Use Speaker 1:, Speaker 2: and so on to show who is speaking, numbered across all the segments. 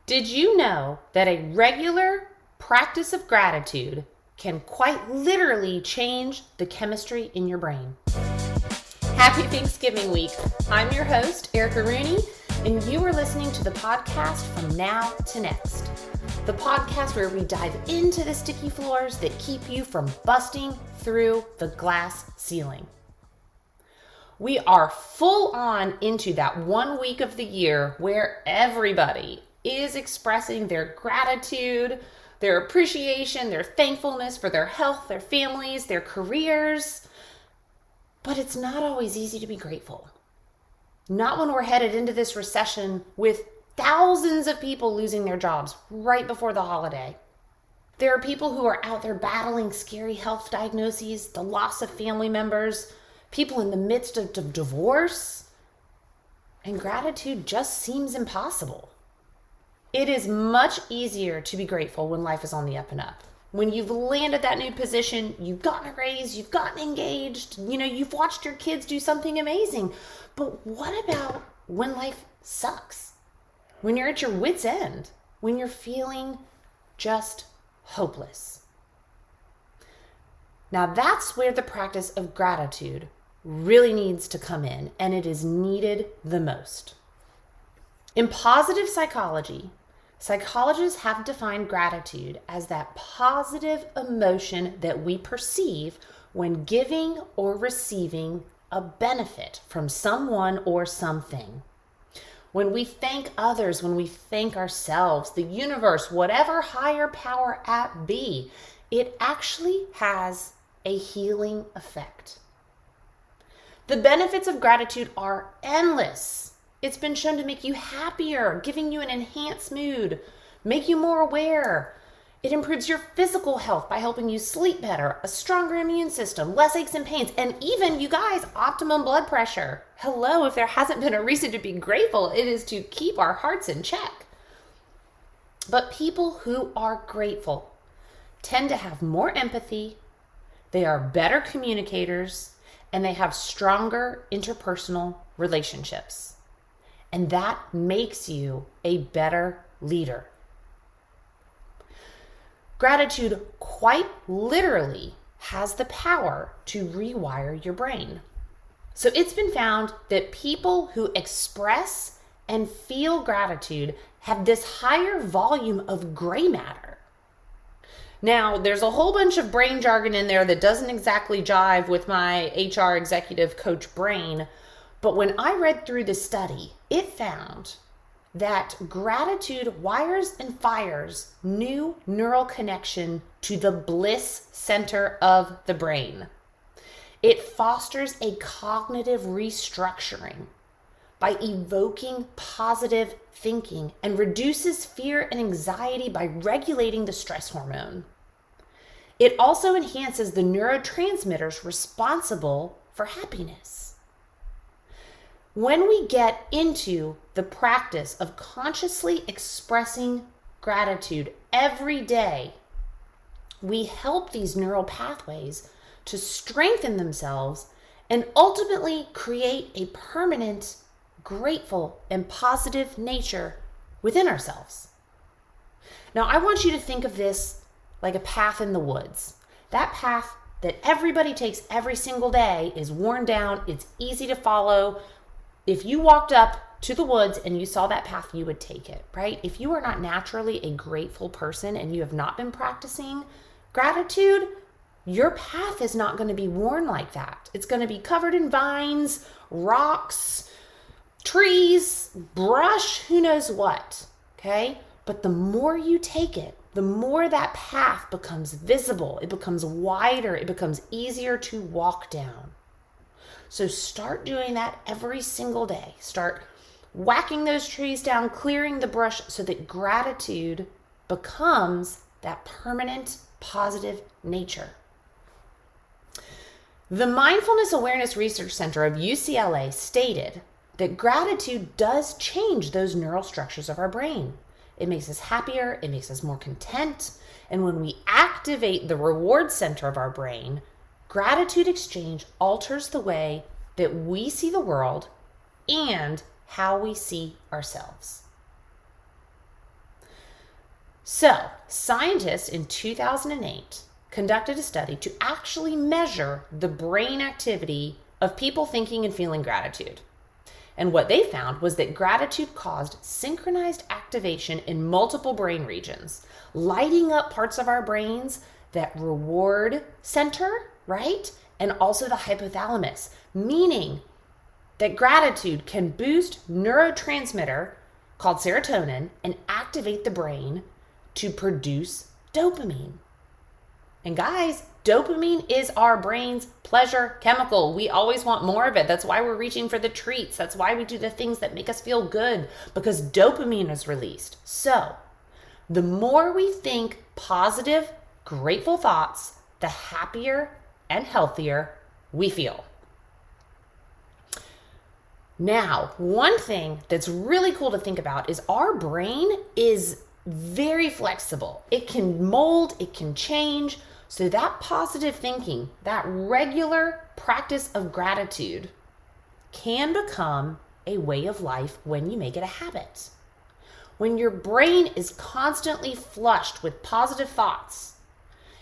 Speaker 1: Did you know that a regular practice of gratitude can quite literally change the chemistry in your brain? Happy Thanksgiving week. I'm your host, Erica Rooney, and you are listening to the podcast From Now to Next. The podcast where we dive into the sticky floors that keep you from busting through the glass ceiling. We are full on into that 1 week of the year where everybody is expressing their gratitude, their appreciation, their thankfulness for their health, their families, their careers. But it's not always easy to be grateful. Not when we're headed into this recession with thousands of people losing their jobs right before the holiday. There are people who are out there battling scary health diagnoses, the loss of family members, people in the midst of divorce, and gratitude just seems impossible. It is much easier to be grateful when life is on the up and up. When you've landed that new position, you've gotten a raise, you've gotten engaged, you've watched your kids do something amazing. But what about when life sucks? When you're at your wit's end? When you're feeling just hopeless? Now that's where the practice of gratitude really needs to come in, and it is needed the most. In positive psychology, psychologists have defined gratitude as that positive emotion that we perceive when giving or receiving a benefit from someone or something. When we thank others, when we thank ourselves, the universe, whatever higher power at be, it actually has a healing effect. The benefits of gratitude are endless. It's been shown to make you happier, giving you an enhanced mood, make you more aware. It improves your physical health by helping you sleep better, a stronger immune system, less aches and pains, and even, you guys, optimum blood pressure. Hello, if there hasn't been a reason to be grateful, it is to keep our hearts in check. But people who are grateful tend to have more empathy, they are better communicators, and they have stronger interpersonal relationships. And that makes you a better leader. Gratitude quite literally has the power to rewire your brain. So it's been found that people who express and feel gratitude have this higher volume of gray matter. Now, there's a whole bunch of brain jargon in there that doesn't exactly jive with my HR executive coach brain. But when I read through the study, it found that gratitude wires and fires new neural connection to the bliss center of the brain. It fosters a cognitive restructuring by evoking positive thinking and reduces fear and anxiety by regulating the stress hormone. It also enhances the neurotransmitters responsible for happiness. When we get into the practice of consciously expressing gratitude every day, we help these neural pathways to strengthen themselves and ultimately create a permanent, grateful, and positive nature within ourselves. Now, I want you to think of this like a path in the woods. That path that everybody takes every single day is worn down, it's easy to follow. If you walked up to the woods and you saw that path, you would take it, right? If you are not naturally a grateful person and you have not been practicing gratitude, your path is not going to be worn like that. It's going to be covered in vines, rocks, trees, brush, who knows what, okay? But the more you take it, the more that path becomes visible, it becomes wider, it becomes easier to walk down. So start doing that every single day. Start whacking those trees down, clearing the brush so that gratitude becomes that permanent positive nature. The Mindfulness Awareness Research Center of UCLA stated that gratitude does change those neural structures of our brain. It makes us happier, it makes us more content, and when we activate the reward center of our brain, gratitude exchange alters the way that we see the world and how we see ourselves. So, scientists in 2008 conducted a study to actually measure the brain activity of people thinking and feeling gratitude. And what they found was that gratitude caused synchronized activation in multiple brain regions, lighting up parts of our brains that reward center, right? And also the hypothalamus, meaning that gratitude can boost neurotransmitter called serotonin and activate the brain to produce dopamine. And guys, dopamine is our brain's pleasure chemical. We always want more of it. That's why we're reaching for the treats. That's why we do the things that make us feel good, because dopamine is released. So, the more we think positive, grateful thoughts, the happier and healthier we feel. Now, one thing that's really cool to think about is our brain is very flexible. It can mold, it can change. So that positive thinking, that regular practice of gratitude can become a way of life when you make it a habit. When your brain is constantly flushed with positive thoughts,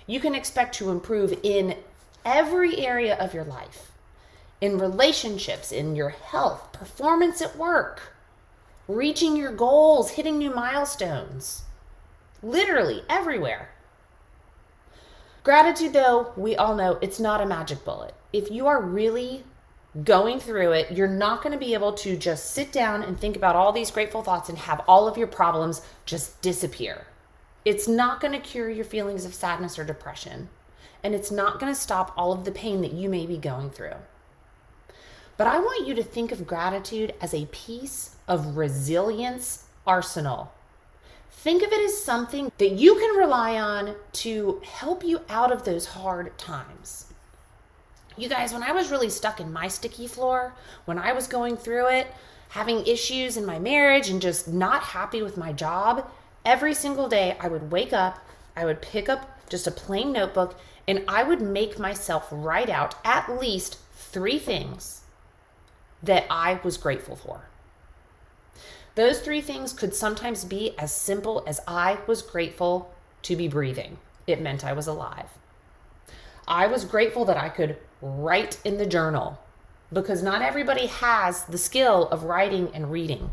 Speaker 1: you can expect to improve in every area of your life. In relationships, in your health, performance at work, reaching your goals, hitting new milestones, literally everywhere. Gratitude, though, we all know it's not a magic bullet. If you are really going through it, you're not going to be able to just sit down and think about all these grateful thoughts and have all of your problems just disappear. It's not going to cure your feelings of sadness or depression, and it's not going to stop all of the pain that you may be going through. But I want you to think of gratitude as a piece of resilience arsenal. Think of it as something that you can rely on to help you out of those hard times. You guys, when I was really stuck in my sticky floor, when I was going through it, having issues in my marriage and just not happy with my job, every single day I would wake up, I would pick up just a plain notebook, and I would make myself write out at least 3 things that I was grateful for. Those 3 things could sometimes be as simple as I was grateful to be breathing. It meant I was alive. I was grateful that I could write in the journal, because not everybody has the skill of writing and reading.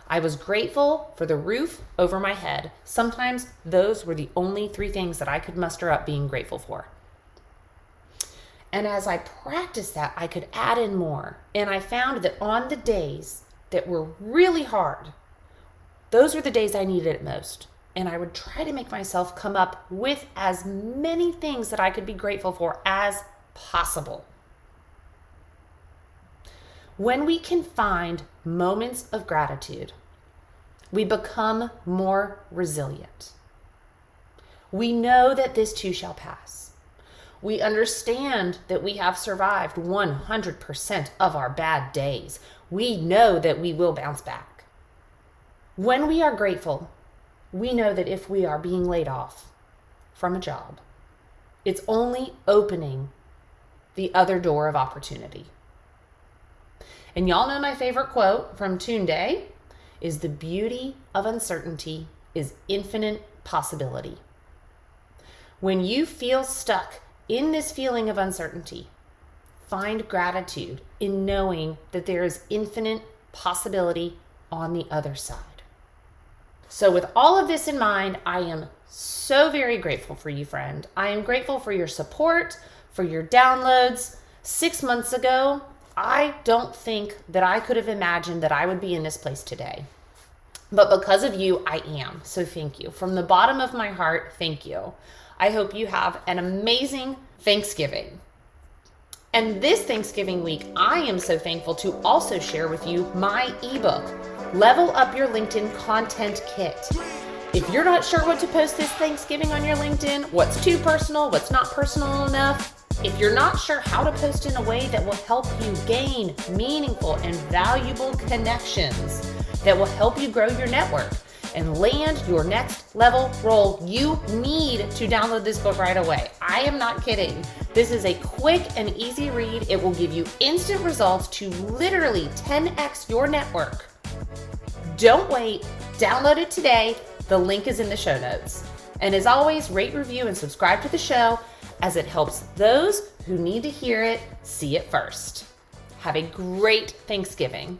Speaker 1: I was grateful for the roof over my head. Sometimes those were the only 3 things that I could muster up being grateful for. And as I practiced that, I could add in more. And I found that on the days that were really hard, those were the days I needed it most. And I would try to make myself come up with as many things that I could be grateful for as possible. When we can find moments of gratitude, we become more resilient. We know that this too shall pass. We understand that we have survived 100% of our bad days. We know that we will bounce back. When we are grateful, we know that if we are being laid off from a job, it's only opening the other door of opportunity. And y'all know my favorite quote from Tunde is, "The beauty of uncertainty is infinite possibility." When you feel stuck in this feeling of uncertainty, find gratitude in knowing that there is infinite possibility on the other side. So with all of this in mind, I am so very grateful for you, friend. I am grateful for your support, for your downloads. 6 months ago, I don't think that I could have imagined that I would be in this place today. But because of you, I am. So thank you. From the bottom of my heart, thank you. I hope you have an amazing Thanksgiving. And this Thanksgiving week, I am so thankful to also share with you my ebook, Level Up Your LinkedIn Content Kit. If you're not sure what to post this Thanksgiving on your LinkedIn, what's too personal, what's not personal enough, if you're not sure how to post in a way that will help you gain meaningful and valuable connections that will help you grow your network and land your next level role, you need to download this book right away. I am not kidding. This is a quick and easy read. It will give you instant results to literally 10x your network. Don't wait. Download it today. The link is in the show notes. And as always, rate, review, and subscribe to the show as it helps those who need to hear it see it first. Have a great Thanksgiving.